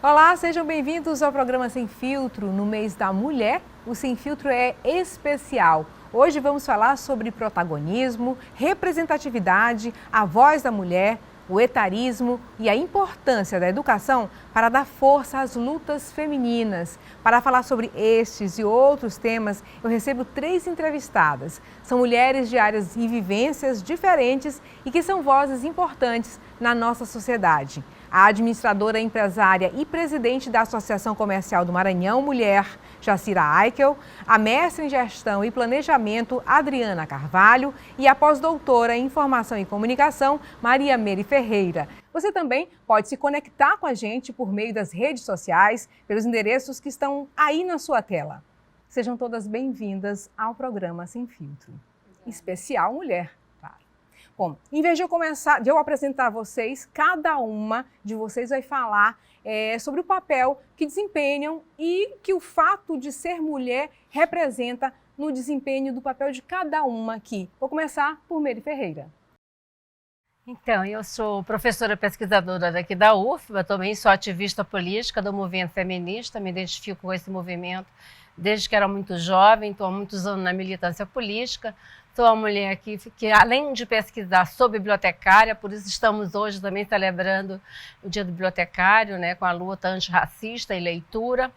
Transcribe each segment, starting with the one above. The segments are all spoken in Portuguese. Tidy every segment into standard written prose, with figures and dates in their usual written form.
Olá, sejam bem-vindos ao programa Sem Filtro. No mês da mulher, o Sem Filtro é especial. Hoje vamos falar sobre protagonismo, representatividade, a voz da mulher, o etarismo e a importância da educação para dar força às lutas femininas. Para falar sobre estes e outros temas, eu recebo 3 entrevistadas. São mulheres de áreas e vivências diferentes e que são vozes importantes na nossa sociedade. A administradora, empresária e presidente da Associação Comercial do Maranhão Mulher, Jacira Aikel, a mestre em Gestão e Planejamento, Adriana Carvalho, e a pós-doutora em Informação e Comunicação, Maria Meire Ferreira. Você também pode se conectar com a gente por meio das redes sociais, pelos endereços que estão aí na sua tela. Sejam todas bem-vindas ao programa Sem Filtro. Especial Mulher. Bom, em vez de eu apresentar vocês, cada uma de vocês vai falar sobre o papel que desempenham e que o fato de ser mulher representa no desempenho do papel de cada uma aqui. Vou começar por Meire Ferreira. Então, eu sou professora pesquisadora daqui da UFBA, também sou ativista política do movimento feminista, me identifico com esse movimento desde que era muito jovem, estou há muitos anos na militância política. Sou uma mulher que, além de pesquisar, sou bibliotecária, por isso estamos hoje também celebrando o Dia do Bibliotecário, né, com a luta antirracista e leitura.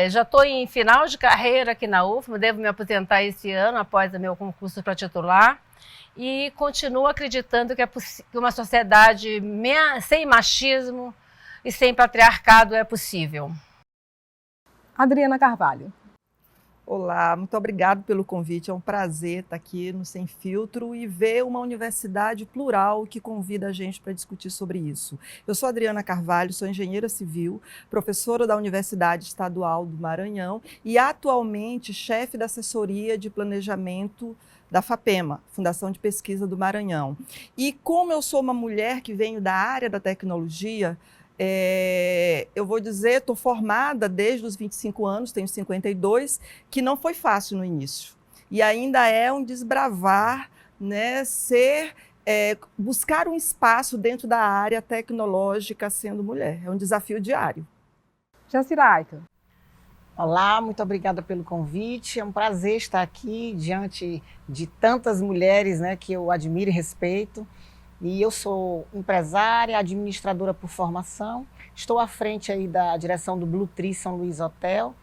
Já estou em final de carreira aqui na UFBA, devo me aposentar esse ano após o meu concurso para titular. E continuo acreditando que uma sociedade sem machismo e sem patriarcado é possível. Adriana Carvalho. Olá, muito obrigado pelo convite. É um prazer estar aqui no Sem Filtro e ver uma universidade plural que convida a gente para discutir sobre isso. Eu sou Adriana Carvalho, sou engenheira civil, professora da Universidade Estadual do Maranhão e atualmente chefe da assessoria de planejamento da FAPEMA, Fundação de Pesquisa do Maranhão. E como eu sou uma mulher que venho da área da tecnologia, eu vou dizer, estou formada desde os 25 anos, tenho 52, que não foi fácil no início. E ainda é um desbravar, né, buscar um espaço dentro da área tecnológica sendo mulher. É um desafio diário. Jacira Aikel. Olá, muito obrigada pelo convite. É um prazer estar aqui diante de tantas mulheres, né, que eu admiro e respeito. E eu sou empresária, administradora por formação, estou à frente aí da direção do Blue Tree São Luís Hotel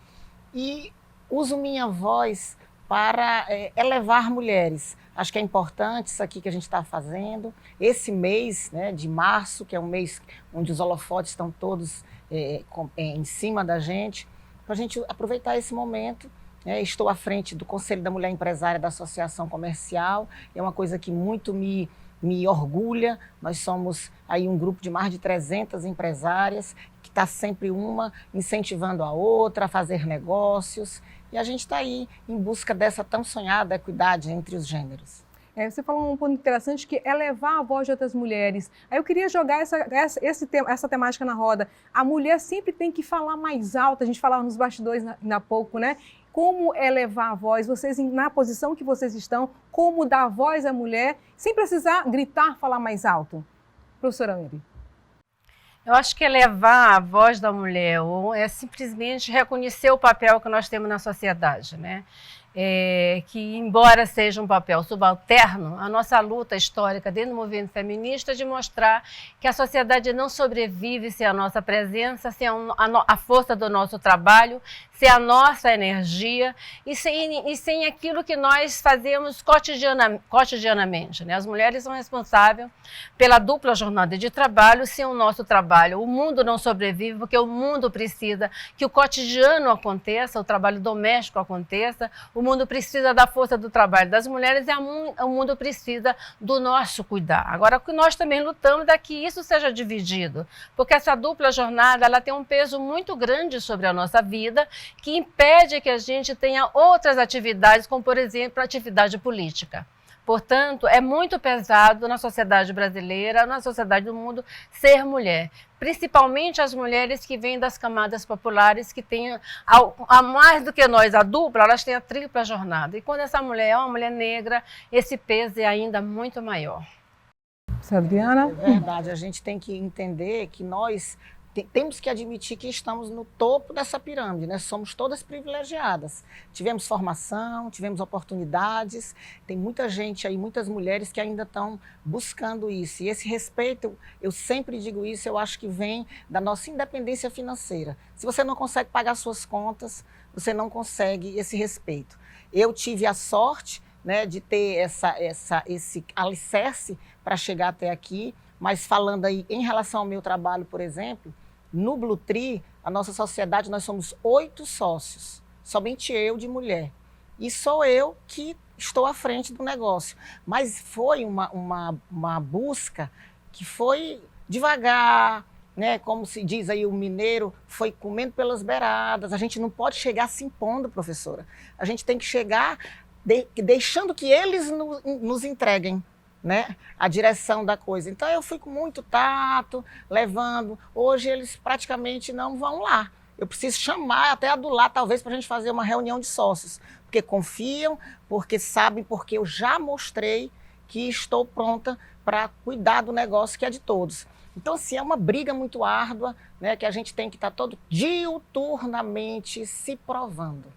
e uso minha voz para elevar mulheres. Acho que é importante isso aqui que a gente está fazendo. Esse mês, né, de março, que é um mês onde os holofotes estão todos em cima da gente, para a gente aproveitar esse momento. Estou à frente do Conselho da Mulher Empresária da Associação Comercial, é uma coisa que muito me orgulha. Nós somos aí um grupo de mais de 300 empresárias, que está sempre uma incentivando a outra a fazer negócios, e a gente está aí em busca dessa tão sonhada equidade entre os gêneros. Você falou um ponto interessante que é levar a voz de outras mulheres. Aí eu queria jogar essa temática na roda. A mulher sempre tem que falar mais alto, a gente falava nos bastidores há pouco, né? Como é levar a voz, vocês na posição que vocês estão, como dar voz à mulher, sem precisar gritar, falar mais alto? Professora Meire. Eu acho que levar a voz da mulher é simplesmente reconhecer o papel que nós temos na sociedade, né? Que embora seja um papel subalterno, a nossa luta histórica dentro do movimento feminista é de mostrar que a sociedade não sobrevive sem a nossa presença, sem a força do nosso trabalho, sem a nossa energia e sem aquilo que nós fazemos cotidianamente, né? As mulheres são responsáveis pela dupla jornada de trabalho. Sem o nosso trabalho, o mundo não sobrevive, porque o mundo precisa que o cotidiano aconteça, o trabalho doméstico aconteça. O mundo precisa da força do trabalho das mulheres e o mundo precisa do nosso cuidar. Agora, o que nós também lutamos é que isso seja dividido, porque essa dupla jornada ela tem um peso muito grande sobre a nossa vida, que impede que a gente tenha outras atividades, como, por exemplo, a atividade política. Portanto, é muito pesado na sociedade brasileira, na sociedade do mundo, ser mulher. Principalmente as mulheres que vêm das camadas populares, que têm, a mais do que nós, a dupla, elas têm a tripla jornada. E quando essa mulher é uma mulher negra, esse peso é ainda muito maior. Adriana? É verdade, a gente tem que entender que nós temos que admitir que estamos no topo dessa pirâmide, né? Somos todas privilegiadas. Tivemos formação, tivemos oportunidades, tem muita gente aí, muitas mulheres que ainda estão buscando isso. E esse respeito, eu sempre digo isso, eu acho que vem da nossa independência financeira. Se você não consegue pagar suas contas, você não consegue esse respeito. Eu tive a sorte, né, de ter esse alicerce para chegar até aqui, mas falando aí em relação ao meu trabalho, por exemplo, no Blue Tree, a nossa sociedade, nós somos 8 sócios, somente eu de mulher. E sou eu que estou à frente do negócio. Mas foi uma busca que foi devagar, né? Como se diz aí o mineiro, foi comendo pelas beiradas. A gente não pode chegar se impondo, professora. A gente tem que chegar deixando que eles nos entreguem, né, a direção da coisa. Então eu fui com muito tato, levando. Hoje eles praticamente não vão lá. Eu preciso chamar, até adular, talvez, para a gente fazer uma reunião de sócios. Porque confiam, porque sabem, porque eu já mostrei que estou pronta para cuidar do negócio que é de todos. Então, assim, é uma briga muito árdua, né, que a gente tem que estar todo diuturnamente se provando.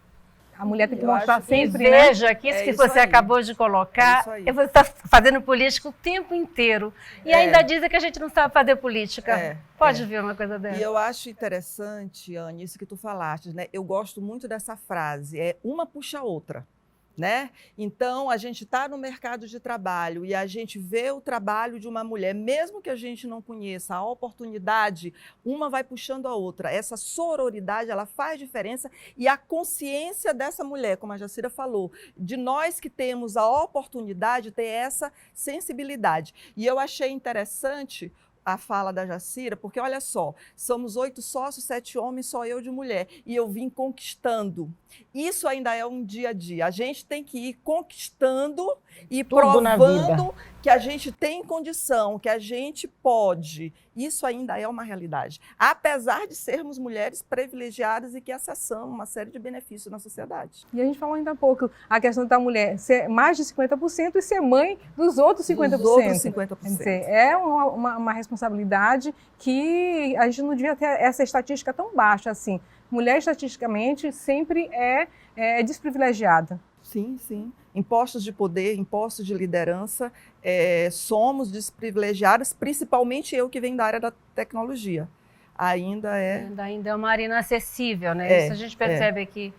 A mulher tem que mostrar sempre, veja que isso que você acabou de colocar, você está fazendo política o tempo inteiro. E ainda dizem que a gente não sabe fazer política. Pode ver uma coisa dessa. E eu acho interessante, Anne, isso que tu falaste, né? Eu gosto muito dessa frase, uma puxa a outra. Né? Então, a gente está no mercado de trabalho e a gente vê o trabalho de uma mulher, mesmo que a gente não conheça a oportunidade, uma vai puxando a outra. Essa sororidade, ela faz diferença e a consciência dessa mulher, como a Jacira falou, de nós que temos a oportunidade, ter essa sensibilidade. E eu achei interessante a fala da Jacira, porque olha só, somos 8 sócios, 7 homens, só eu de mulher, e eu vim conquistando. Isso ainda é um dia a dia. A gente tem que ir conquistando e provando que a gente tem condição, que a gente pode. Isso ainda é uma realidade. Apesar de sermos mulheres privilegiadas e que acessamos uma série de benefícios na sociedade. E a gente falou ainda há pouco a questão da mulher ser mais de 50% e ser mãe dos outros 50%. Dos outros 50%. Quer dizer, é uma responsabilidade que a gente não devia ter essa estatística tão baixa assim. Mulher, estatisticamente, sempre é desprivilegiada. Sim, sim. Em postos de poder, em postos de liderança, somos desprivilegiadas, principalmente eu que venho da área da tecnologia. Ainda é uma área inacessível, né? Isso a gente percebe aqui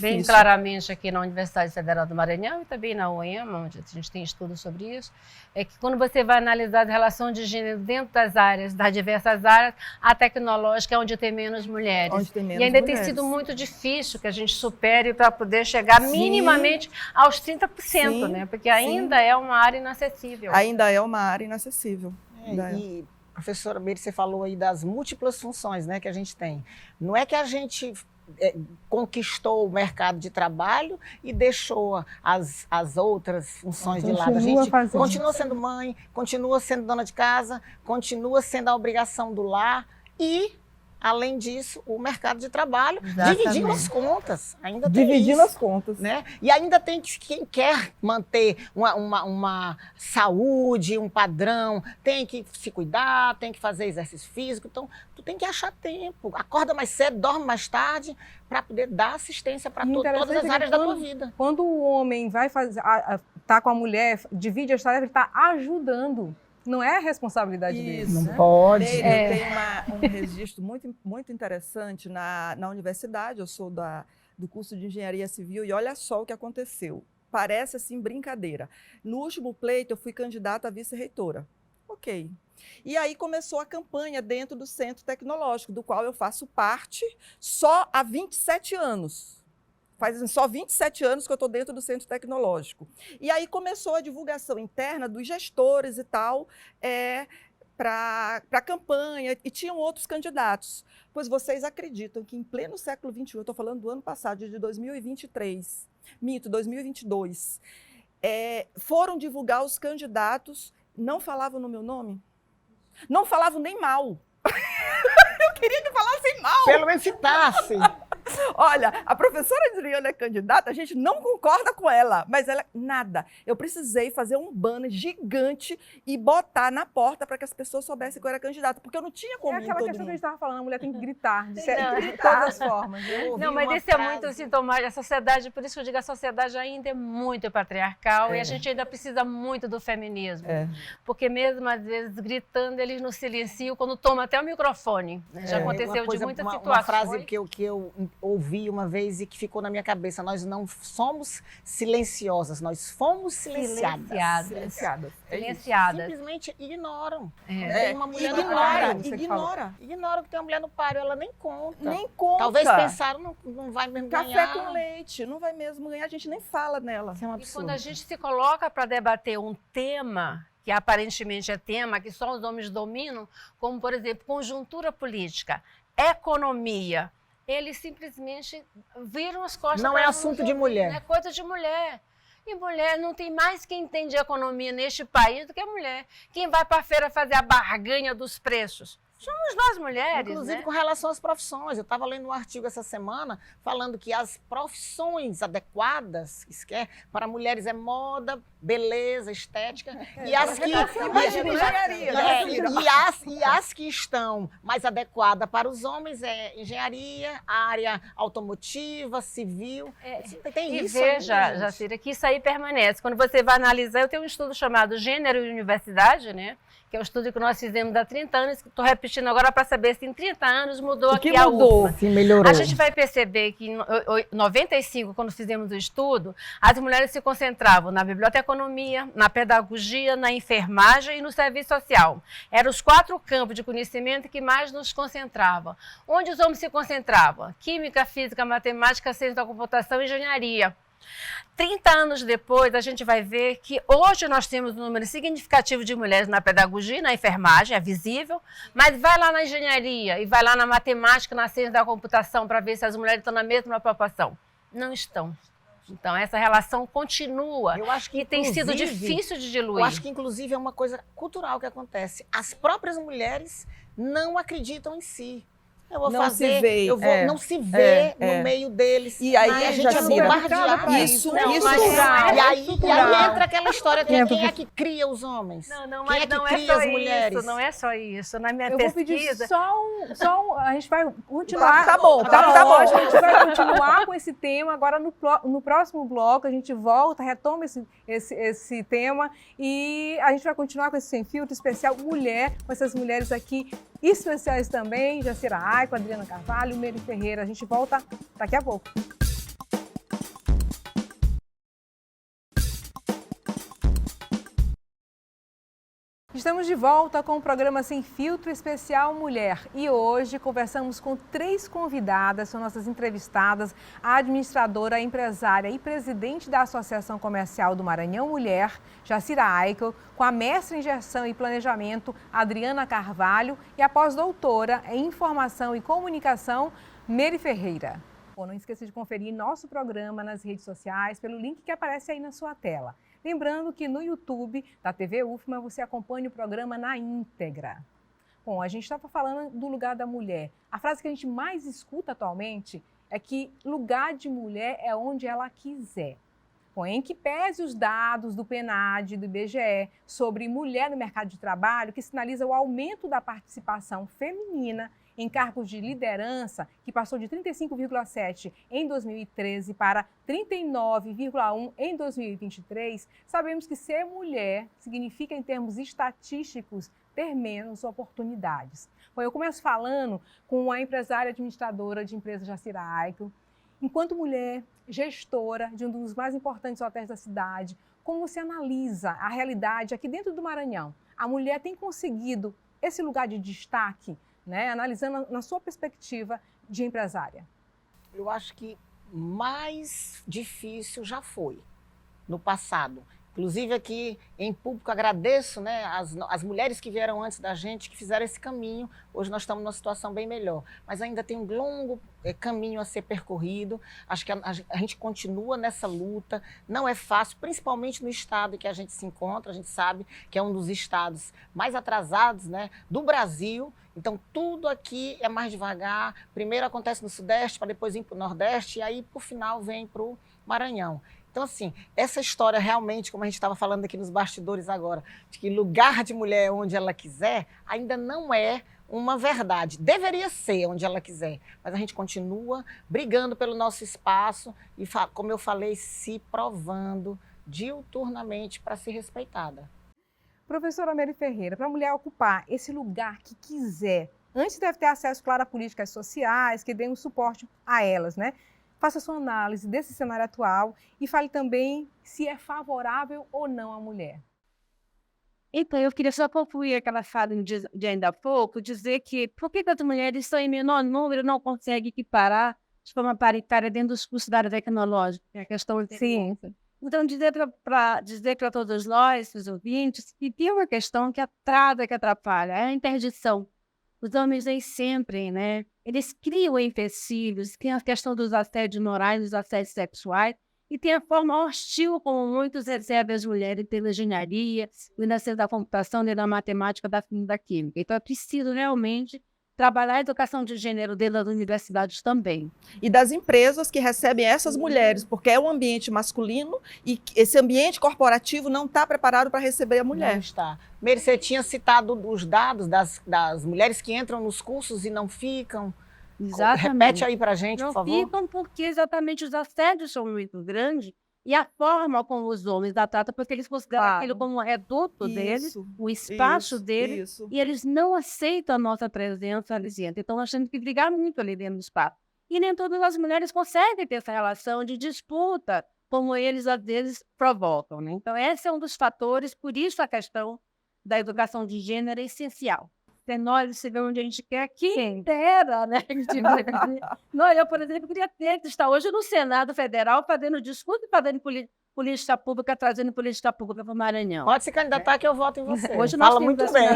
bem claramente aqui na Universidade Federal do Maranhão e também na UEMA, onde a gente tem estudos sobre isso, é que quando você vai analisar a relação de gênero dentro das áreas, das diversas áreas, a tecnológica é onde tem menos mulheres. E ainda tem sido muito difícil que a gente supere para poder chegar minimamente aos 30%, né? Porque ainda é uma área inacessível. Ainda é uma área inacessível. E, professora Meire, você falou aí das múltiplas funções, né, que a gente tem. Não é que a gente conquistou o mercado de trabalho e deixou as outras funções de lado. A gente continua sendo mãe, continua sendo dona de casa, continua sendo a obrigação do lar e, além disso, o mercado de trabalho, dividindo as contas. Ainda tem dividindo as contas. Né? E ainda tem quem quer manter uma saúde, um padrão, tem que se cuidar, tem que fazer exercício físico. Então, tu tem que achar tempo. Acorda mais cedo, dorme mais tarde, para poder dar assistência para todas as áreas da tua vida. Quando o homem vai fazer, tá com a mulher, divide as tarefas, ele está ajudando. Não é a responsabilidade dele. Não pode. Eu tenho um registro muito interessante na universidade. Eu sou do curso de Engenharia Civil e olha só o que aconteceu. Parece assim brincadeira. No último pleito, eu fui candidata a vice-reitora. Ok. E aí começou a campanha dentro do Centro Tecnológico, do qual eu faço parte só há 27 anos. Faz só 27 anos que eu estou dentro do Centro Tecnológico. E aí começou a divulgação interna dos gestores e tal, para a campanha, e tinham outros candidatos. Pois vocês acreditam que em pleno século XXI, eu estou falando do ano passado, de 2023, 2022, foram divulgar os candidatos, não falavam no meu nome, não falavam nem mal. Eu queria que falassem mal. Pelo menos citasse. Olha, a professora Adriana é candidata, a gente não concorda com ela, mas ela, nada. Eu precisei fazer um banner gigante e botar na porta para que as pessoas soubessem que eu era candidata, porque eu não tinha como É aquela todo questão que a mundo. gente estava falando, a mulher tem que gritar, de Não. todas as formas. Né? Não, mas isso é muito sintomático. A sociedade, por isso que eu digo, a sociedade ainda é muito patriarcal e a gente ainda precisa muito do feminismo. Porque mesmo, às vezes, gritando, eles nos silenciam quando toma até o microfone. Né? Já aconteceu de muitas situações. Uma frase que eu ouvi uma vez e que ficou na minha cabeça: nós não somos silenciosas, nós fomos silenciadas. Silenciadas. Simplesmente ignoram. É. Tem uma mulher no Ignora, páreo. Ignora que tem uma mulher no páreo, ela nem conta. Nem conta. Talvez pensaram, não vai mesmo Café ganhar. com leite, não vai mesmo ganhar, a gente nem fala nela. Isso é um E absurdo. quando a gente se coloca para debater um tema, que aparentemente é tema, que só os homens dominam, como, por exemplo, conjuntura política, economia, eles simplesmente viram as costas. Não é assunto de mulher. É coisa de mulher. E mulher, não tem mais quem entende economia neste país do que a mulher. Quem vai para a feira fazer a barganha dos preços? Somos nós mulheres, Inclusive né? com relação às profissões. Eu estava lendo um artigo essa semana falando que as profissões adequadas para mulheres é moda, beleza, estética. E as que Imagina engenharia. e as que estão mais adequadas para os homens é engenharia, área automotiva, civil. Tem E isso. veja, ainda, gente. Jacira, que isso aí permanece. Quando você vai analisar, eu tenho um estudo chamado Gênero e Universidade, né? Que é um estudo que nós fizemos há 30 anos, que estou repetindo agora para saber se em 30 anos mudou O que aqui a mudou? UFMA. Se melhorou. A gente vai perceber que em 95, quando fizemos o estudo, as mulheres se concentravam na biblioteconomia, na pedagogia, na enfermagem e no serviço social. Eram os 4 campos de conhecimento que mais nos concentravam. Onde os homens se concentravam? Química, física, matemática, ciência da computação e engenharia. 30 anos depois, a gente vai ver que hoje nós temos um número significativo de mulheres na pedagogia, na enfermagem, é visível, mas vai lá na engenharia e vai lá na matemática, na ciência da computação, para ver se as mulheres estão na mesma proporção. Não estão. Então, essa relação continua. Eu acho que, e tem sido inclusive, difícil de diluir. Eu acho que, inclusive, é uma coisa cultural que acontece. As próprias mulheres não acreditam em si. Eu vou Não fazer, se vê, eu vou, não se vê no meio deles. E aí, a gente Jacira, é bombardeada. isso, Não, isso mas rural. E aí entra aquela história, quem é que cria os homens? Não, Quem mas é que não é cria só as mulheres? isso, não é só isso. Na minha Eu vou pedir pesquisa... a gente vai continuar. Tá bom. A gente vai continuar com esse tema. Agora, no próximo bloco, a gente volta, retoma esse tema e a gente vai continuar com esse Sem Filtro especial Mulher, com essas mulheres aqui especiais também, Jacira Aico, Adriana Carvalho, Mary Ferreira. A gente volta daqui a pouco. Estamos de volta com o programa Sem Filtro especial Mulher e hoje conversamos com 3 convidadas, são nossas entrevistadas, a administradora, a empresária e presidente da Associação Comercial do Maranhão Mulher, Jacira Aico, com a mestra em Gestão e Planejamento, Adriana Carvalho, e a pós-doutora em Informação e Comunicação, Mary Ferreira. Bom, não esqueça de conferir nosso programa nas redes sociais pelo link que aparece aí na sua tela. Lembrando que no YouTube da TV UFMA você acompanha o programa na íntegra. Bom, a gente estava falando do lugar da mulher. A frase que a gente mais escuta atualmente é que lugar de mulher é onde ela quiser. Bom, em que pese os dados do PNAD e do IBGE sobre mulher no mercado de trabalho, que sinaliza o aumento da participação feminina em cargos de liderança, que passou de 35,7% em 2013 para 39,1% em 2023, sabemos que ser mulher significa, em termos estatísticos, ter menos oportunidades. Bom, eu começo falando com a empresária administradora de empresa Jacira Aico. Enquanto mulher, gestora de um dos mais importantes hotéis da cidade, como você analisa a realidade aqui dentro do Maranhão? A mulher tem conseguido esse lugar de destaque, né? Analisando na sua perspectiva de empresária. Eu acho que mais difícil já foi no passado. Inclusive aqui em público agradeço, né, as mulheres que vieram antes da gente, que fizeram esse caminho. Hoje nós estamos numa situação bem melhor, mas ainda tem um longo caminho a ser percorrido. Acho que a gente continua nessa luta, não é fácil, principalmente no estado em que a gente se encontra. A gente sabe que é um dos estados mais atrasados, né, do Brasil. Então, tudo aqui é mais devagar. Primeiro acontece no Sudeste, para depois ir para o Nordeste, e aí, por final, vem para o Maranhão. Então, assim, essa história realmente, como a gente estava falando aqui nos bastidores agora, de que lugar de mulher é onde ela quiser, ainda não é uma verdade. Deveria ser onde ela quiser, mas a gente continua brigando pelo nosso espaço e, como eu falei, se provando diuturnamente para ser respeitada. Professora Mary Ferreira, para a mulher ocupar esse lugar que quiser, antes deve ter acesso, claro, a políticas sociais que deem um suporte a elas, né? Faça sua análise desse cenário atual e fale também se é favorável ou não à mulher. Então, eu queria só concluir aquela fala de ainda há pouco, dizer que por que as mulheres estão em menor número não conseguem equiparar de forma paritária dentro dos cursos da área tecnológica, que é a questão de ciência. Então, dizer para todos nós, os ouvintes, que tem uma questão que atrasa, que atrapalha, é a interdição. Os homens nem sempre, né? Eles criam empecilhos, tem a questão dos assédios morais, dos assédios sexuais, e tem a forma hostil como muitos recebem as mulheres pela engenharia, na ciência da computação, na matemática, da química. Então é preciso realmente trabalhar a educação de gênero dentro das universidades também. E das empresas que recebem essas mulheres, porque é um ambiente masculino e esse ambiente corporativo não está preparado para receber a mulher. Não está. Meire, você tinha citado os dados das mulheres que entram nos cursos e não ficam. Exatamente. Repete aí para a gente, por favor. Não ficam porque exatamente os assédios são muito grandes e a forma como os homens a tratam, porque eles consideram aquilo como um reduto deles, o espaço deles, e eles não aceitam a nossa presença ali dentro. Então, nós temos que brigar muito ali dentro do espaço. E nem todas as mulheres conseguem ter essa relação de disputa, como eles, às vezes, provocam, né? Então, esse é um dos fatores, por isso a questão da educação de gênero é essencial. Nós se vê onde a gente quer, quem dera, né? Não, eu, por exemplo, queria estar hoje no Senado Federal fazendo discurso e fazendo política pública, trazendo política pública para o Maranhão. Pode se candidatar que eu voto em você. Hoje nós temos muito bem.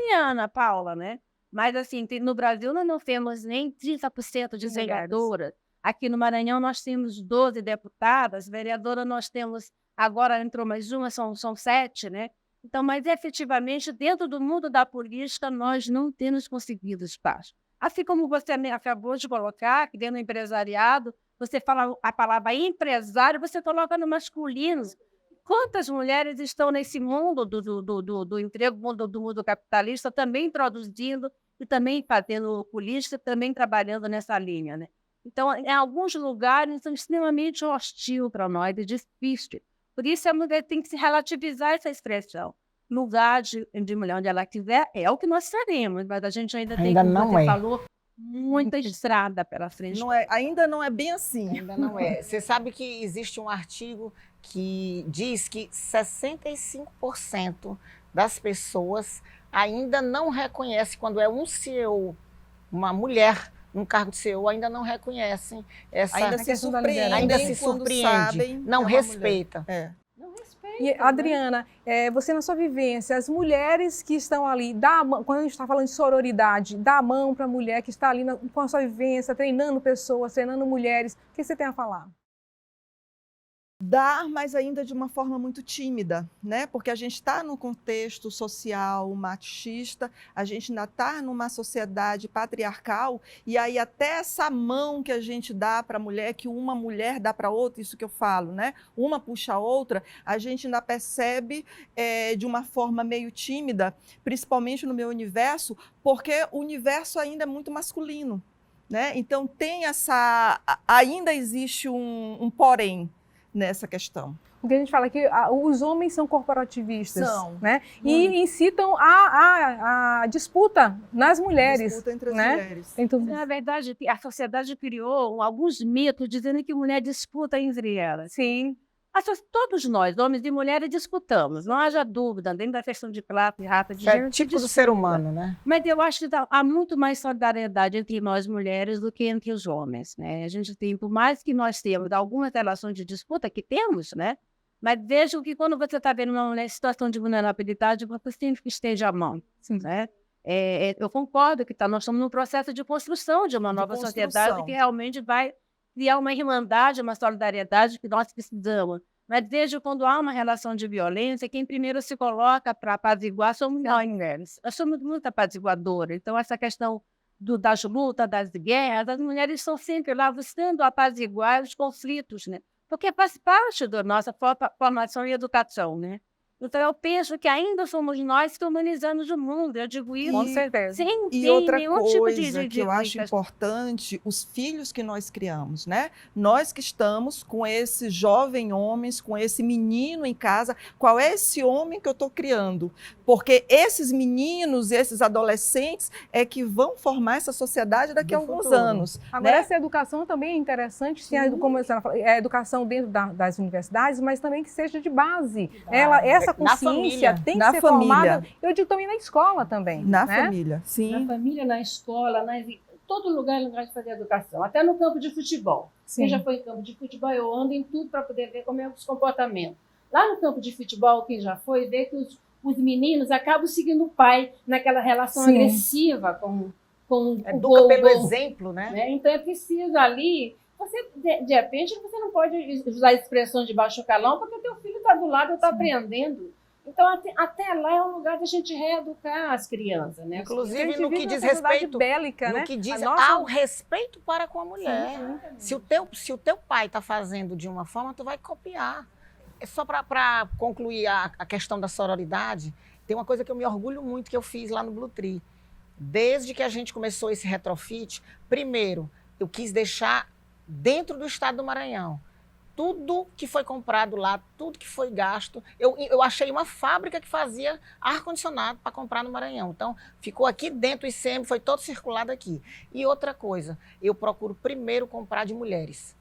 E Ana Paula, né? Mas, assim, no Brasil nós não temos nem 30% de vereadoras. Aqui no Maranhão nós temos 12 deputadas, vereadora nós temos, agora entrou mais uma, são 7, né? Então, mas efetivamente, dentro do mundo da política, nós não temos conseguido espaço. Assim como você acabou de colocar, que dentro do empresariado, você fala a palavra empresário, você coloca no masculino. Quantas mulheres estão nesse mundo do emprego, do mundo capitalista, também produzindo e também fazendo política, também trabalhando nessa linha, né? Então, em alguns lugares, são extremamente hostil para nós, é difícil. Por isso, a mulher tem que se relativizar essa expressão. Lugar de mulher onde ela quiser é o que nós faremos, mas a gente ainda tem, como você falou, muita estrada pela frente. Ainda não é bem assim. Ainda não é. Você sabe que existe um artigo que diz que 65% das pessoas ainda não reconhecem, quando é um CEO, uma mulher, um cargo de CEO, ainda não reconhecem essa... Ainda se surpreende, não respeita. Não respeita. E, Adriana, você na sua vivência, as mulheres que estão ali, quando a gente está falando de sororidade, dá a mão para a mulher que está ali com a sua vivência, treinando pessoas, treinando mulheres, o que você tem a falar? Dar, mas ainda de uma forma muito tímida, né? Porque a gente está num contexto social machista, a gente ainda está numa sociedade patriarcal, e aí até essa mão que a gente dá para a mulher, que uma mulher dá para outra, isso que eu falo, né? Uma puxa a outra, a gente ainda percebe de uma forma meio tímida, principalmente no meu universo, porque o universo ainda é muito masculino, né? Então ainda existe um porém nessa questão. Porque a gente fala que os homens são corporativistas, né? E Muito. incitam a disputa nas mulheres. Disputa entre as né? mulheres. Então, Na verdade, a sociedade criou alguns mitos dizendo que mulher disputa entre elas. sim. Todos nós, homens e mulheres, disputamos. Não haja dúvida, dentro da questão de classe, de raça, de É gênero. típico do ser humano, né? Mas eu acho que há muito mais solidariedade entre nós mulheres do que entre os homens, né? A gente tem, por mais que nós tenhamos algumas relações de disputa, que temos, né? Mas vejo que quando você está vendo uma mulher em situação de vulnerabilidade, você sempre estende a mão. Né? Eu concordo que nós estamos num processo de construção de uma nova sociedade que realmente vai criar uma irmandade, uma solidariedade que nós precisamos. Mas vejo quando há uma relação de violência, quem primeiro se coloca para apaziguar somos nós mulheres. Nós somos muito apaziguadoras. Então, essa questão das lutas, das guerras, as mulheres estão sempre lá buscando apaziguar os conflitos, né? Porque faz parte da nossa formação e educação, né? Então, eu penso que ainda somos nós que humanizamos o mundo. Eu digo isso com certeza. E sem ter outra nenhum coisa tipo de que eu acho importante, os filhos que nós criamos, né? Nós que estamos com esses jovens homens, com esse menino em casa, qual é esse homem que eu estou criando? Porque esses meninos, esses adolescentes é que vão formar essa sociedade daqui a alguns anos. Agora, né? essa educação também é interessante, como a senhora falou, a educação dentro das universidades, mas também que seja de base. Essa consciência tem que ser formada, eu digo também na escola também. Na né? família, sim. Na família, na escola, todo lugar é lugar de fazer educação. Até no campo de futebol. Quem já foi em campo de futebol, eu ando em tudo para poder ver como é os comportamentos. Lá no campo de futebol, quem já foi, vê que os meninos acabam seguindo o pai naquela relação agressiva com o Educa pelo exemplo, né? Então é preciso ali... Você, de repente, você não pode usar expressões de baixo calão, porque teu filho está do lado e está aprendendo. Então, até lá é um lugar da gente reeducar as crianças, né? Inclusive, no que diz respeito... bélica, no né? que diz ao respeito para com a mulher. Se o teu pai está fazendo de uma forma, tu vai copiar. É só para concluir a questão da sororidade, tem uma coisa que eu me orgulho muito que eu fiz lá no Blue Tree. Desde que a gente começou esse retrofit, primeiro, eu quis deixar dentro do estado do Maranhão. Tudo que foi comprado lá, tudo que foi gasto, eu achei uma fábrica que fazia ar-condicionado para comprar no Maranhão. Então, ficou aqui dentro, o ICM foi todo circulado aqui. E outra coisa, eu procuro primeiro comprar de mulheres.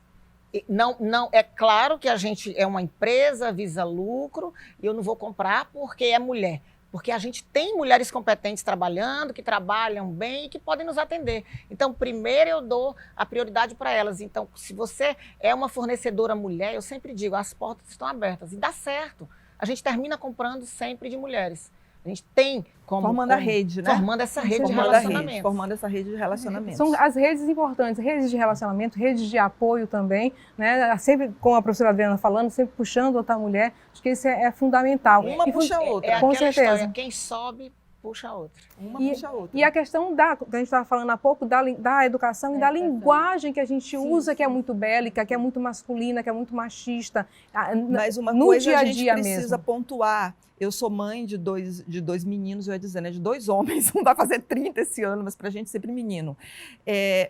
Não, é claro que a gente é uma empresa, visa lucro, e eu não vou comprar porque é mulher. Porque a gente tem mulheres competentes trabalhando, que trabalham bem e que podem nos atender. Então, primeiro eu dou a prioridade para elas. Então, se você é uma fornecedora mulher, eu sempre digo, as portas estão abertas. E dá certo. A gente termina comprando sempre de mulheres. A gente tem como... Formando a rede, né? Formando essa rede de relacionamento. Formando essa rede de relacionamento. São as redes importantes, redes de relacionamento, redes de apoio também, né? Sempre, como a professora Adriana falando, sempre puxando outra mulher, acho que isso é fundamental. Uma puxa a outra. Com certeza. História, quem sobe, puxa a outra. Uma puxa a outra. E a questão que a gente estava falando há pouco, da educação e da linguagem que a gente usa, que é muito bélica, que é muito masculina, que é muito machista. Mas uma no coisa dia a gente precisa mesmo pontuar. Eu sou mãe de dois meninos, eu ia dizer, né, de 2 homens, não vai fazer 30 esse ano, mas para a gente sempre menino.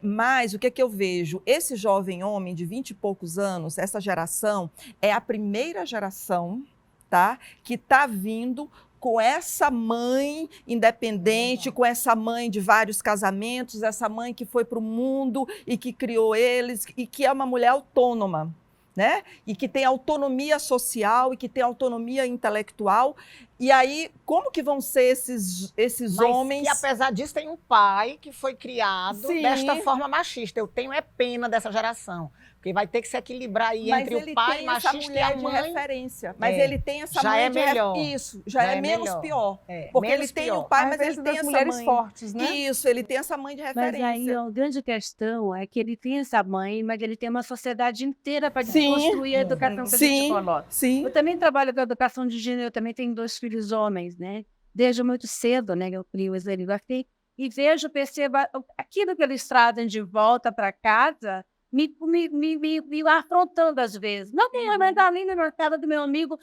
Mas o que é que eu vejo? Esse jovem homem de 20 e poucos anos, essa geração, é a primeira geração, tá, que está vindo com essa mãe independente, com essa mãe de vários casamentos, essa mãe que foi para o mundo e que criou eles, e que é uma mulher autônoma. Né? E que tem autonomia social e que tem autonomia intelectual. E aí, como que vão ser esses homens? E apesar disso, tem um pai que foi criado desta forma machista. Eu tenho pena dessa geração. Porque vai ter que se equilibrar aí entre o pai machista e a mãe. De referência. Mas ele tem essa já mãe é melhor. Isso, já é menos melhor. pior. Porque ele tem o pai, mas ele tem essa mulheres mãe. fortes, né? Isso, ele tem essa mãe de referência. Mas aí a grande questão é que ele tem essa mãe, mas ele tem uma sociedade inteira para construir a educação que a gente coloca. Sim. Eu também trabalho com educação de gênero, eu também tenho 2 filhos homens, né? Desde muito cedo, né? Eu crio eles assim, e percebo aquilo que eles trazem de volta para casa, me afrontando às vezes. Não tem mais ali na casa do meu amigo,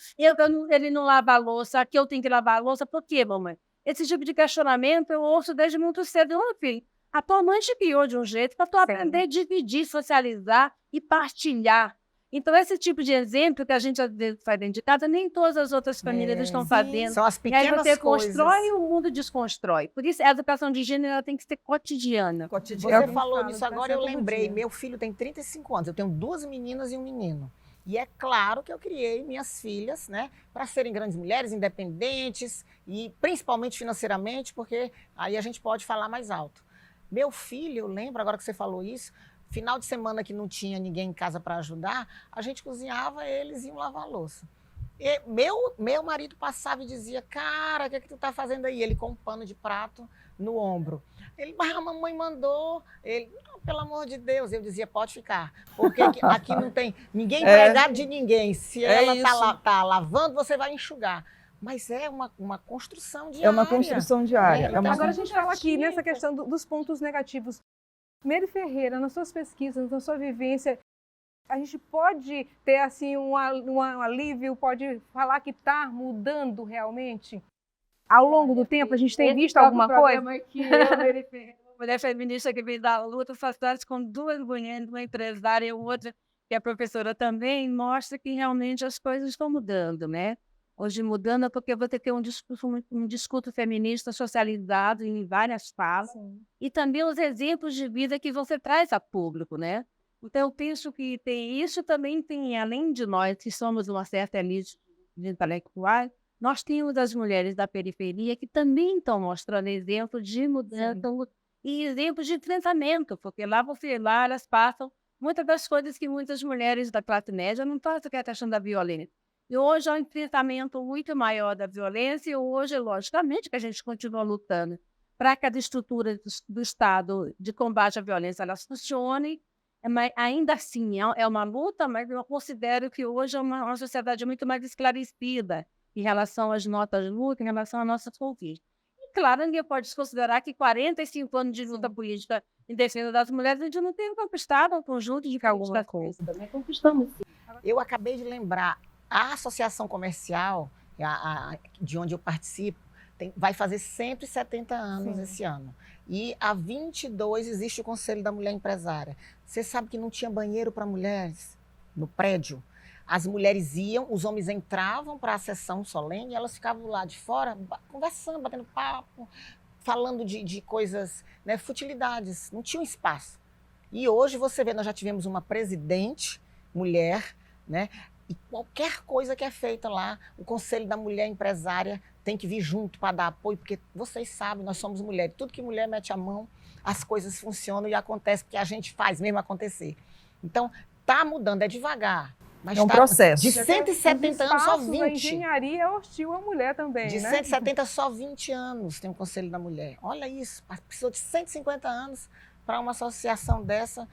ele não lava a louça, aqui eu tenho que lavar a louça. Por quê, mamãe? Esse tipo de questionamento eu ouço desde muito cedo. Meu filho, a tua mãe te criou de um jeito para tu aprender a dividir, socializar e partilhar. Então, esse tipo de exemplo que a gente às vezes faz dentro de casa, nem todas as outras famílias estão fazendo. São as pequenas coisas. E aí você constrói e o mundo desconstrói. Por isso, a educação de gênero ela tem que ser cotidiana. Você falou disso agora, eu lembrei. Meu filho tem 35 anos, eu tenho 2 meninas e um menino. E é claro que eu criei minhas filhas, né, para serem grandes mulheres, independentes e principalmente financeiramente, porque aí a gente pode falar mais alto. Meu filho, eu lembro, agora que você falou isso, final de semana que não tinha ninguém em casa para ajudar, a gente cozinhava, eles iam lavar a louça. E meu marido passava e dizia, cara, o que é que tu tá fazendo aí? Ele com um pano de prato no ombro. Ele, mas a mamãe mandou. Ele, não, pelo amor de Deus. Eu dizia, pode ficar. Porque aqui não tem ninguém empregado de ninguém. Se ela tá lavando, você vai enxugar. Mas é uma construção diária. É uma construção diária. Agora a gente fala aqui nessa questão dos pontos negativos. Mary Ferreira, nas suas pesquisas, na sua vivência, a gente pode ter assim um alívio, pode falar que está mudando realmente? Ao longo do tempo, a gente tem visto alguma coisa? Que eu, Mary Ferreira, mulher feminista que veio da luta, faz parte com duas mulheres, uma empresária e outra que é professora também, mostra que realmente as coisas estão mudando, né? Hoje mudando porque você tem um discurso feminista socializado em várias falas e também os exemplos de vida que você traz a público, né? Então, eu penso que tem isso também tem, além de nós, que somos uma certa elite intelectual, nós temos as mulheres da periferia que também estão mostrando exemplos de mudança e exemplos de enfrentamento, porque lá elas passam muitas das coisas que muitas mulheres da classe média não passam, que é a questão da violência. E hoje há um enfrentamento muito maior da violência e hoje, logicamente, que a gente continua lutando para que as estruturas do Estado de combate à violência elas funcionem. Mas ainda assim, é uma luta, mas eu considero que hoje é uma sociedade muito mais esclarecida em relação às notas de luta, em relação às nossas conquistas. E, claro, ninguém pode considerar que 45 anos de luta política em defesa das mulheres, a gente não tem conquistado um conjunto de alguma coisa. Também conquistamos, sim. Eu acabei de lembrar, a Associação Comercial, de onde eu participo, vai fazer 170 anos esse ano. E há 22 existe o Conselho da Mulher Empresária. Você sabe que não tinha banheiro para mulheres no prédio? As mulheres iam, os homens entravam para a sessão solene e elas ficavam lá de fora conversando, batendo papo, falando de coisas, né, futilidades. Não tinha um espaço. E hoje você vê, nós já tivemos uma presidente mulher, né? E qualquer coisa que é feita lá, o Conselho da Mulher Empresária tem que vir junto para dar apoio, porque vocês sabem, nós somos mulheres. Tudo que mulher mete a mão, as coisas funcionam e acontece porque a gente faz mesmo acontecer. Então, está mudando, é devagar. Mas é um processo. De 170 anos, só 20. A engenharia é hostil à mulher também, de né? 170, só 20 anos tem o Conselho da Mulher. Olha isso, precisou de 150 anos para uma associação dessa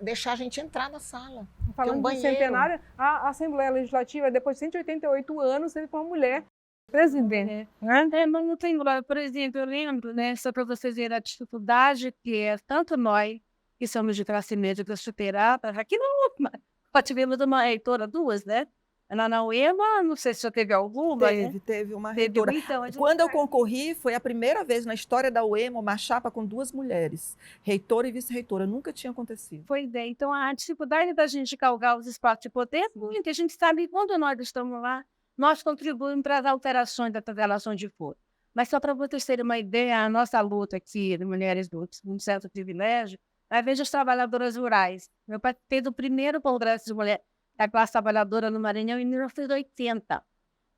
deixar a gente entrar na sala. Falando do centenário, a Assembleia Legislativa, depois de 188 anos, teve uma mulher presidente. Mas não tem, por exemplo, eu lembro, né, só para vocês verem a dificuldade que é tanto nós, que somos de classe média, para superar, aqui não, só tivemos uma reitora, duas, né? Na UEMA, não sei se já teve alguma. Teve uma reitora. Então, quando eu concorri, foi a primeira vez na história da UEMA uma chapa com duas mulheres, reitora e vice-reitora. Nunca tinha acontecido. Pois é, então a dificuldade da gente galgar os espaços de poder, porque a gente sabe que quando nós estamos lá, nós contribuímos para as alterações da relação de força. Mas só para vocês terem uma ideia, a nossa luta aqui de mulheres do um certo privilégio, às vezes as trabalhadoras rurais. Eu participei do primeiro congresso de mulheres da classe trabalhadora no Maranhão em 1980.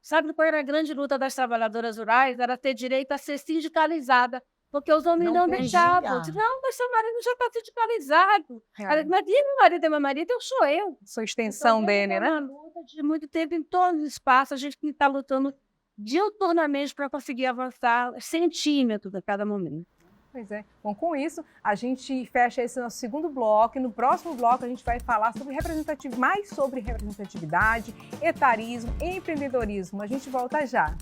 Sabe qual era a grande luta das trabalhadoras rurais? Era ter direito a ser sindicalizada, porque os homens não deixavam. Não, mas seu marido já está sindicalizado. Mas meu marido, eu sou eu. Sou extensão dele, né? É uma luta de muito tempo em todos os espaços, a gente está lutando diuturnamente para conseguir avançar centímetros a cada momento. Pois é. Bom, com isso, a gente fecha esse nosso segundo bloco e no próximo bloco a gente vai falar sobre mais sobre representatividade, etarismo, empreendedorismo. A gente volta já.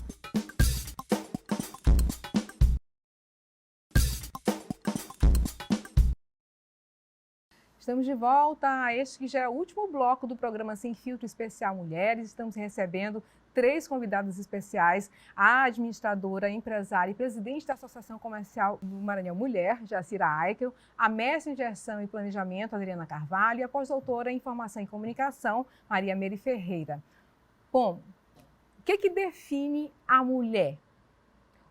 Estamos de volta a este que já é o último bloco do programa Sem Filtro Especial Mulheres. Estamos recebendo 3 convidadas especiais, a administradora, empresária e presidente da Associação Comercial do Maranhão Mulher, Jacira Aikel, a mestre em Gestão e Planejamento, Adriana Carvalho, e a pós-doutora em Informação e Comunicação, Maria Mary Ferreira. Bom, o que define a mulher?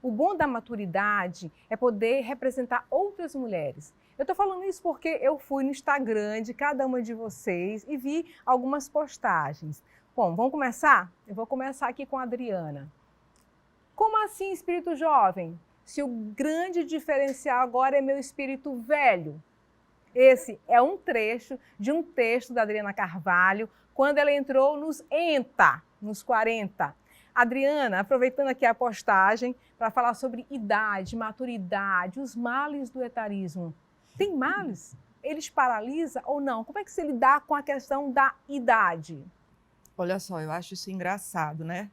O bom da maturidade é poder representar outras mulheres. Eu estou falando isso porque eu fui no Instagram de cada uma de vocês e vi algumas postagens. Bom, vamos começar? Eu vou começar aqui com a Adriana. Como assim espírito jovem? Se o grande diferencial agora é meu espírito velho. Esse é um trecho de um texto da Adriana Carvalho, quando ela entrou nos 40. Adriana, aproveitando aqui a postagem para falar sobre idade, maturidade, os males do etarismo. Tem males? Eles paralisam ou não? Como é que se lidar com a questão da idade? Olha só, eu acho isso engraçado, né?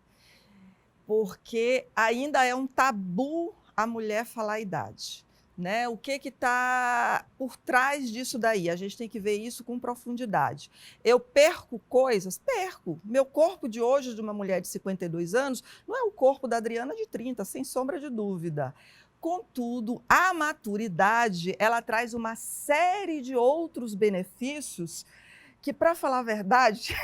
Porque ainda é um tabu a mulher falar a idade, né? O que está por trás disso daí? A gente tem que ver isso com profundidade. Eu perco coisas? Perco. Meu corpo de hoje, de uma mulher de 52 anos, não é o corpo da Adriana de 30, sem sombra de dúvida. Contudo, a maturidade, ela traz uma série de outros benefícios que, para falar a verdade,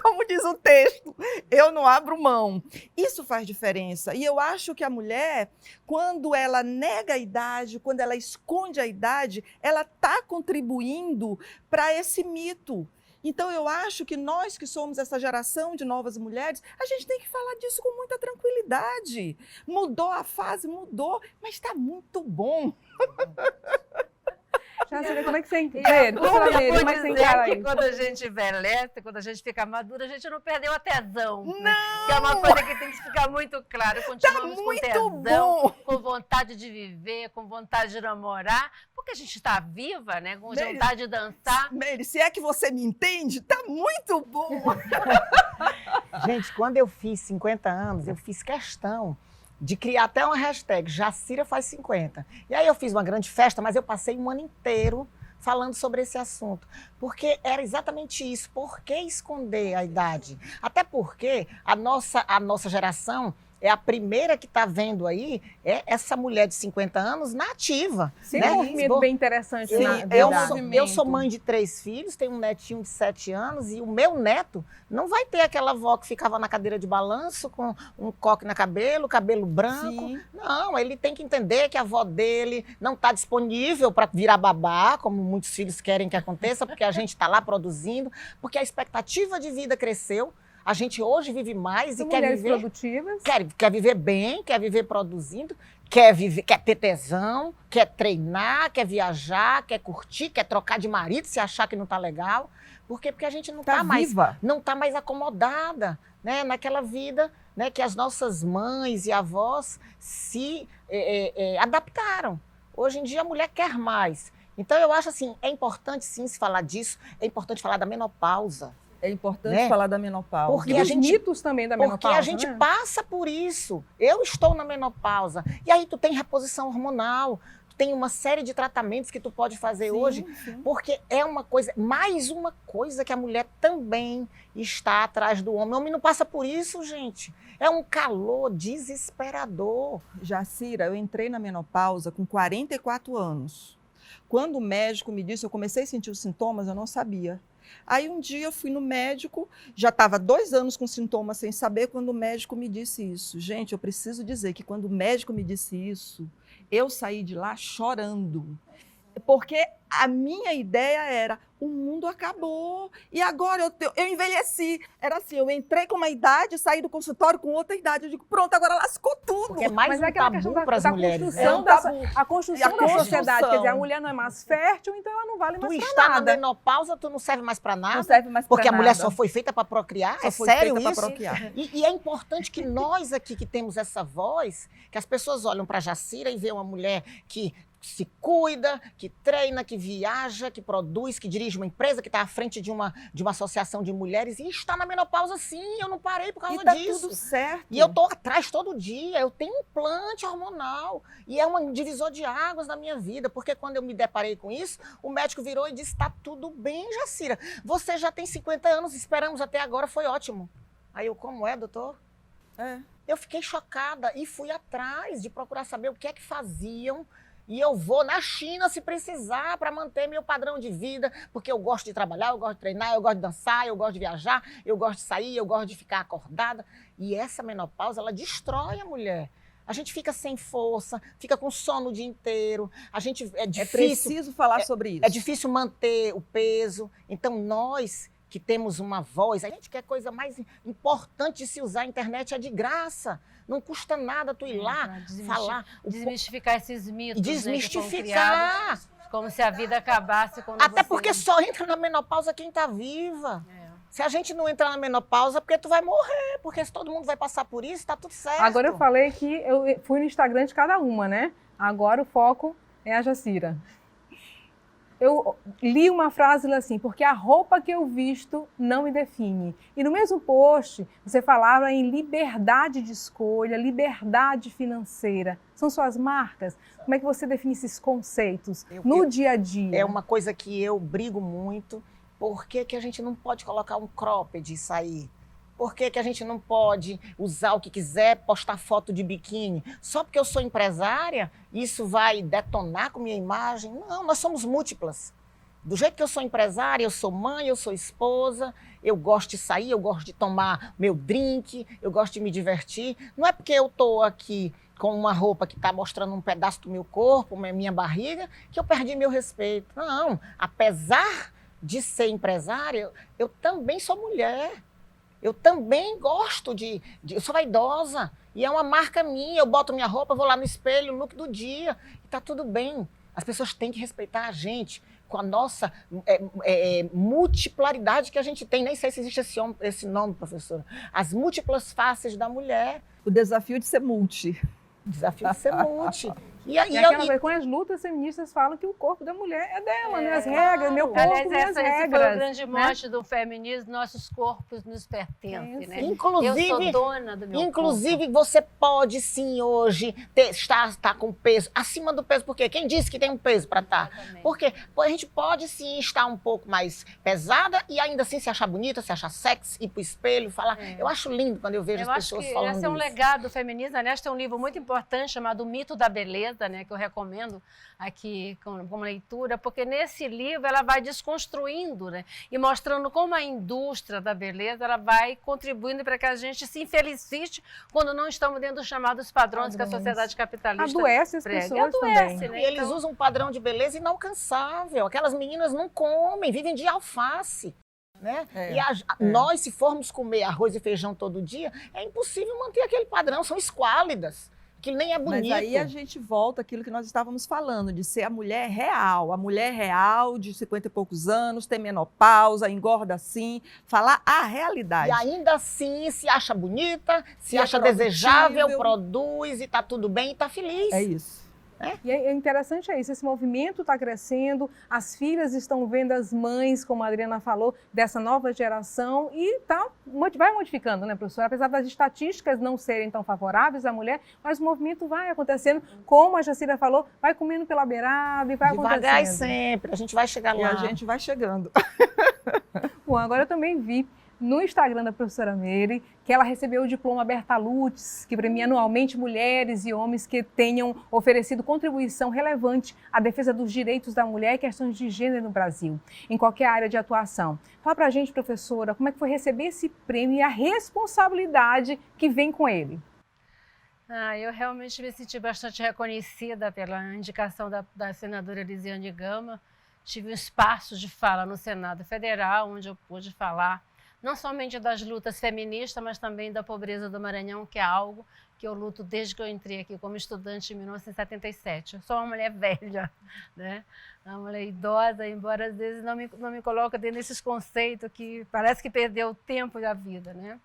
como diz o texto, eu não abro mão. Isso faz diferença. E eu acho que a mulher, quando ela nega a idade, quando ela esconde a idade, ela está contribuindo para esse mito. Então, eu acho que nós que somos essa geração de novas mulheres, a gente tem que falar disso com muita tranquilidade. Mudou a fase, mudou, mas está muito bom. Jacira, como é que você Eu vou dizer que quando a gente envelhece, quando a gente fica madura, a gente não perdeu a tesão. Não! Né? Que é uma coisa que tem que ficar muito claro. Continuamos com tesão, bom. com vontade de viver, com vontade de namorar, porque a gente está viva, né? Com vontade de dançar. Meire, se é que você me entende, tá muito bom. Gente, quando eu fiz 50 anos, eu fiz questão de criar até uma hashtag, Jacira faz 50. E aí eu fiz uma grande festa, mas eu passei um ano inteiro falando sobre esse assunto. Porque era exatamente isso. Por que esconder a idade? Até porque a nossa geração é a primeira que está vendo aí essa mulher de 50 anos na ativa. Sim, né? um movimento bem interessante. Sim, na eu sou mãe de 3 filhos, tenho um netinho de 7 anos e o meu neto não vai ter aquela avó que ficava na cadeira de balanço com um coque na cabelo branco. Sim. Não, ele tem que entender que a avó dele não está disponível para virar babá, como muitos filhos querem que aconteça, porque a gente está lá produzindo, porque a expectativa de vida cresceu. A gente hoje vive mais e quer viver produtivas. Quer viver bem, quer viver produzindo, quer ter tesão, quer treinar, quer viajar, quer curtir, quer trocar de marido se achar que não está legal. Por quê? Porque a gente não está mais acomodada, né, naquela vida, né, que as nossas mães e avós se adaptaram. Hoje em dia a mulher quer mais. Então eu acho assim, é importante sim se falar disso, é importante falar da menopausa. É importante falar da menopausa. Porque e dos mitos também da menopausa. Porque a gente passa por isso. Eu estou na menopausa. E aí tu tem reposição hormonal, tu tem uma série de tratamentos que tu pode fazer hoje, porque é uma coisa, mais uma coisa que a mulher também está atrás do homem. O homem não passa por isso, gente. É um calor desesperador. Jacira, eu entrei na menopausa com 44 anos. Quando o médico me disse, eu comecei a sentir os sintomas, eu não sabia. Aí um dia eu fui no médico, já estava 2 anos com sintomas sem saber, quando o médico me disse isso. Gente, eu preciso dizer que quando o médico me disse isso, eu saí de lá chorando. Porque a minha ideia era, o mundo acabou, e agora eu envelheci. Era assim, eu entrei com uma idade, saí do consultório com outra idade. Eu digo, pronto, agora lascou tudo. Porque é mais um tabu para as mulheres. A construção da sociedade, quer dizer, a mulher não é mais fértil, então ela não vale mais para nada. Tu está na menopausa, tu não serve mais para nada. Não serve mais para nada. Porque a mulher só foi feita para procriar? É sério isso? Procriar. E é importante que nós aqui que temos essa voz, que as pessoas olham para a Jacira e veem uma mulher que se cuida, que treina, que viaja, que produz, que dirige uma empresa, que está à frente de uma associação de mulheres e está na menopausa, sim. Eu não parei por causa disso. E tá tudo certo. E eu estou atrás todo dia. Eu tenho um implante hormonal e é um divisor de águas na minha vida, porque quando eu me deparei com isso, o médico virou e disse, está tudo bem, Jacira. Você já tem 50 anos, esperamos até agora, foi ótimo. Aí eu, como é, doutor? Eu fiquei chocada e fui atrás de procurar saber o que é que faziam. E eu vou na China se precisar para manter meu padrão de vida, porque eu gosto de trabalhar, eu gosto de treinar, eu gosto de dançar, eu gosto de viajar, eu gosto de sair, eu gosto de ficar acordada. E essa menopausa, ela destrói a mulher. A gente fica sem força, fica com sono o dia inteiro. É preciso falar sobre isso. É difícil manter o peso. Então nós que temos uma voz, a gente quer coisa mais importante de se usar, a internet é de graça. Não custa nada tu ir lá falar. Desmistificar esses mitos. Desmistificar. Como se a vida acabasse quando Até você... porque só entra na menopausa quem está viva. É. Se a gente não entrar na menopausa, porque tu vai morrer, porque se todo mundo vai passar por isso, está tudo certo. Agora eu falei que eu fui no Instagram de cada uma, né? Agora o foco é a Jacira. Eu li uma frase assim, porque a roupa que eu visto não me define. E no mesmo post, você falava em liberdade de escolha, liberdade financeira. São suas marcas? Como é que você define esses conceitos no dia a dia? É uma coisa que eu brigo muito. Por que a gente não pode colocar um cropped e sair? Por que a gente não pode usar o que quiser, postar foto de biquíni? Só porque eu sou empresária, isso vai detonar com minha imagem? Não, nós somos múltiplas. Do jeito que eu sou empresária, eu sou mãe, eu sou esposa, eu gosto de sair, eu gosto de tomar meu drink, eu gosto de me divertir. Não é porque eu estou aqui com uma roupa que está mostrando um pedaço do meu corpo, minha barriga, que eu perdi meu respeito. Não, apesar de ser empresária, eu também sou mulher. Eu também gosto eu sou vaidosa e é uma marca minha. Eu boto minha roupa, vou lá no espelho, look do dia e tá tudo bem. As pessoas têm que respeitar a gente com a nossa multiplaridade que a gente tem. Nem sei se existe esse nome, professora. As múltiplas faces da mulher. O desafio de ser multi. O desafio de ser multi. Com as lutas feministas falam que o corpo da mulher é dela, né? As regras, meu corpo, aliás, minhas esse regras. foi o grande mote do feminismo, nossos corpos nos pertencem, né? Inclusive, eu sou dona do meu inclusive corpo. Você pode sim hoje estar com peso, acima do peso, por quê? Quem disse que tem um peso para estar? Porque a gente pode sim estar um pouco mais pesada e ainda assim se achar bonita, se achar sexy, ir pro espelho, falar. Eu acho lindo quando eu vejo as pessoas falando isso. Esse é um legado do feminismo. Aliás, tem um livro muito importante chamado O Mito da Beleza, né, que eu recomendo aqui como leitura, porque nesse livro ela vai desconstruindo, né, e mostrando como a indústria da beleza ela vai contribuindo para que a gente se infelicite quando não estamos dentro dos chamados padrões que a sociedade capitalista adoece as pessoas também. Né? E eles usam um padrão de beleza inalcançável. Aquelas meninas não comem, vivem de alface. Né? Nós, se formos comer arroz e feijão todo dia, é impossível manter aquele padrão, são esquálidas. Que nem é bonito. Mas aí a gente volta àquilo que nós estávamos falando, de ser a mulher real de 50 e poucos anos, tem menopausa, engorda assim, falar a realidade. E ainda assim se acha bonita, se acha desejável, produz e está tudo bem e está feliz. É isso. E é interessante isso, esse movimento está crescendo, as filhas estão vendo as mães, como a Adriana falou, dessa nova geração e vai modificando, né, professora? Apesar das estatísticas não serem tão favoráveis à mulher, mas o movimento vai acontecendo, como a Jacira falou, vai comendo pela beirada e vai acontecendo. Devagar e sempre, a gente vai chegar lá. E a gente vai chegando. Bom, agora eu também vi no Instagram da professora Meire, que ela recebeu o diploma Bertalutes, que premia anualmente mulheres e homens que tenham oferecido contribuição relevante à defesa dos direitos da mulher e questões de gênero no Brasil, em qualquer área de atuação. Fala pra gente, professora, como é que foi receber esse prêmio e a responsabilidade que vem com ele? Eu realmente me senti bastante reconhecida pela indicação da senadora Elisiane Gama. Tive um espaço de fala no Senado Federal, onde eu pude falar não somente das lutas feministas, mas também da pobreza do Maranhão, que é algo que eu luto desde que eu entrei aqui como estudante em 1977. Eu sou uma mulher velha, né? Uma mulher idosa, embora às vezes não me coloque dentro desses conceitos que parece que perdeu o tempo da vida, né?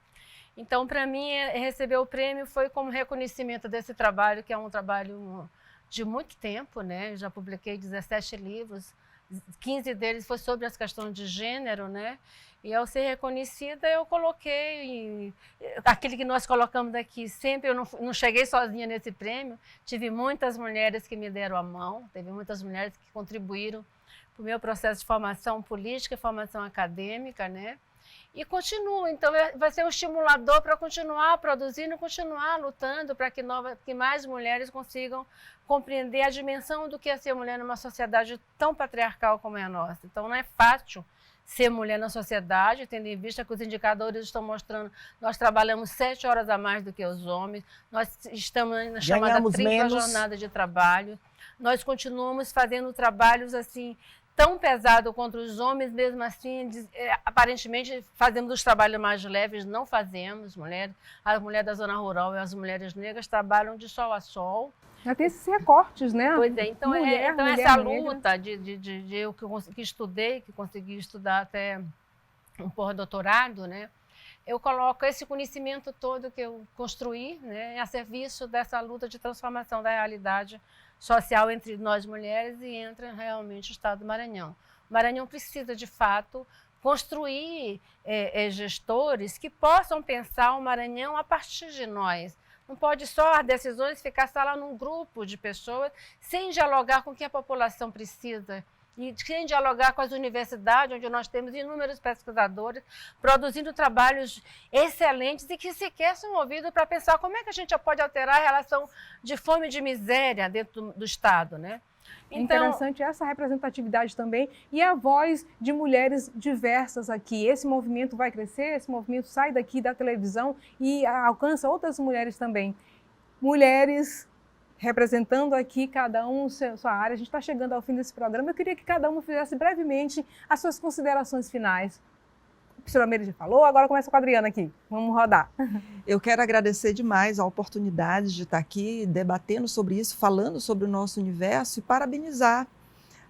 Então, para mim, receber o prêmio foi como reconhecimento desse trabalho, que é um trabalho de muito tempo, né? Eu já publiquei 17 livros, 15 deles foi sobre as questões de gênero, né? E ao ser reconhecida, eu coloquei aquele que nós colocamos aqui. Sempre eu não cheguei sozinha nesse prêmio, tive muitas mulheres que me deram a mão, teve muitas mulheres que contribuíram para o meu processo de formação política e formação acadêmica, né? E continuo, então vai ser um estimulador para continuar produzindo, continuar lutando para que mais mulheres consigam compreender a dimensão do que é ser mulher numa sociedade tão patriarcal como é a nossa. Então não é fácil ser mulher na sociedade, tendo em vista que os indicadores estão mostrando, nós trabalhamos 7 horas a mais do que os homens, nós estamos na chamada tripla jornada de trabalho, nós continuamos fazendo trabalhos assim tão pesado contra os homens, mesmo assim, aparentemente fazemos os trabalhos mais leves, não fazemos. A mulher da zona rural e as mulheres negras trabalham de sol a sol. Já tem esses recortes, né? Pois é, então, mulher essa negra. luta eu que estudei, que consegui estudar até um pós-doutorado, né? Eu coloco esse conhecimento todo que eu construí, né, a serviço dessa luta de transformação da realidade social entre nós mulheres e entre realmente o Estado do Maranhão. O Maranhão precisa, de fato, construir gestores que possam pensar o Maranhão a partir de nós. Não pode só as decisões ficar só lá num grupo de pessoas sem dialogar com o que a população precisa e sem dialogar com as universidades, onde nós temos inúmeros pesquisadores produzindo trabalhos excelentes e que sequer são ouvidos para pensar como é que a gente pode alterar a relação de fome e de miséria dentro do Estado, né? Então, interessante essa representatividade também e a voz de mulheres diversas aqui. Esse movimento vai crescer, esse movimento sai daqui da televisão e alcança outras mulheres também. Mulheres representando aqui cada um sua área. A gente está chegando ao fim desse programa. Eu queria que cada uma fizesse brevemente as suas considerações finais. A professora Meire já falou, agora começa com a Adriana aqui. Vamos rodar. Eu quero agradecer demais a oportunidade de estar aqui debatendo sobre isso, falando sobre o nosso universo e parabenizar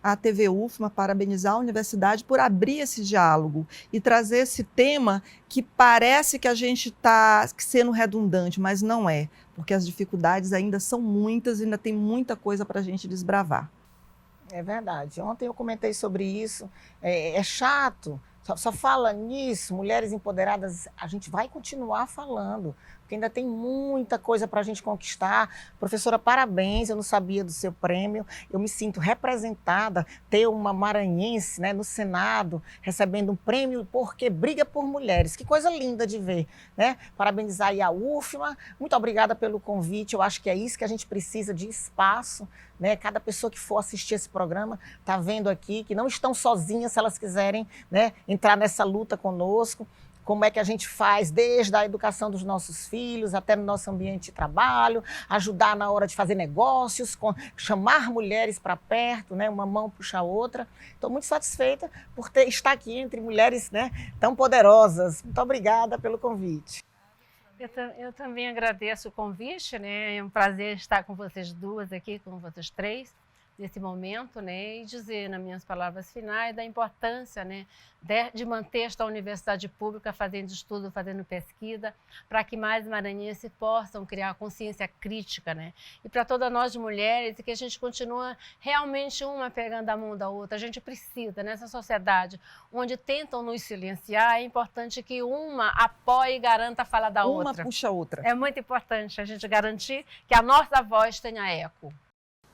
a TV UFMA, parabenizar a universidade por abrir esse diálogo e trazer esse tema que parece que a gente está sendo redundante, mas não é, porque as dificuldades ainda são muitas e ainda tem muita coisa para a gente desbravar. É verdade. Ontem eu comentei sobre isso. É chato, só fala nisso, mulheres empoderadas, a gente vai continuar falando, porque ainda tem muita coisa para a gente conquistar. Professora, parabéns, eu não sabia do seu prêmio, eu me sinto representada, ter uma maranhense, né, no Senado, recebendo um prêmio porque briga por mulheres, que coisa linda de ver, né? Parabenizar aí a UFMA, muito obrigada pelo convite, eu acho que é isso que a gente precisa, de espaço, né? Cada pessoa que for assistir esse programa está vendo aqui que não estão sozinhas se elas quiserem, né, entrar nessa luta conosco. Como é que a gente faz desde a educação dos nossos filhos até no nosso ambiente de trabalho, ajudar na hora de fazer negócios, chamar mulheres para perto, né? Uma mão puxa a outra. Estou muito satisfeita por estar aqui entre mulheres, né, tão poderosas. Muito obrigada pelo convite. Eu também agradeço o convite, né? É um prazer estar com vocês duas aqui, com vocês três, nesse momento, né? E dizer, nas minhas palavras finais, da importância, né, de manter esta universidade pública fazendo estudo, fazendo pesquisa, para que mais maranhenses possam criar consciência crítica, né? E para todas nós mulheres, que a gente continua realmente uma pegando a mão da outra. A gente precisa, nessa sociedade onde tentam nos silenciar, é importante que uma apoie e garanta a fala da outra. Uma puxa a outra. É muito importante a gente garantir que a nossa voz tenha eco.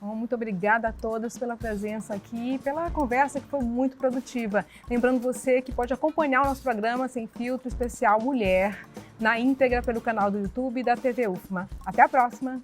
Bom, muito obrigada a todas pela presença aqui e pela conversa que foi muito produtiva. Lembrando você que pode acompanhar o nosso programa Sem Filtro Especial Mulher na íntegra pelo canal do YouTube da TV UFMA. Até a próxima!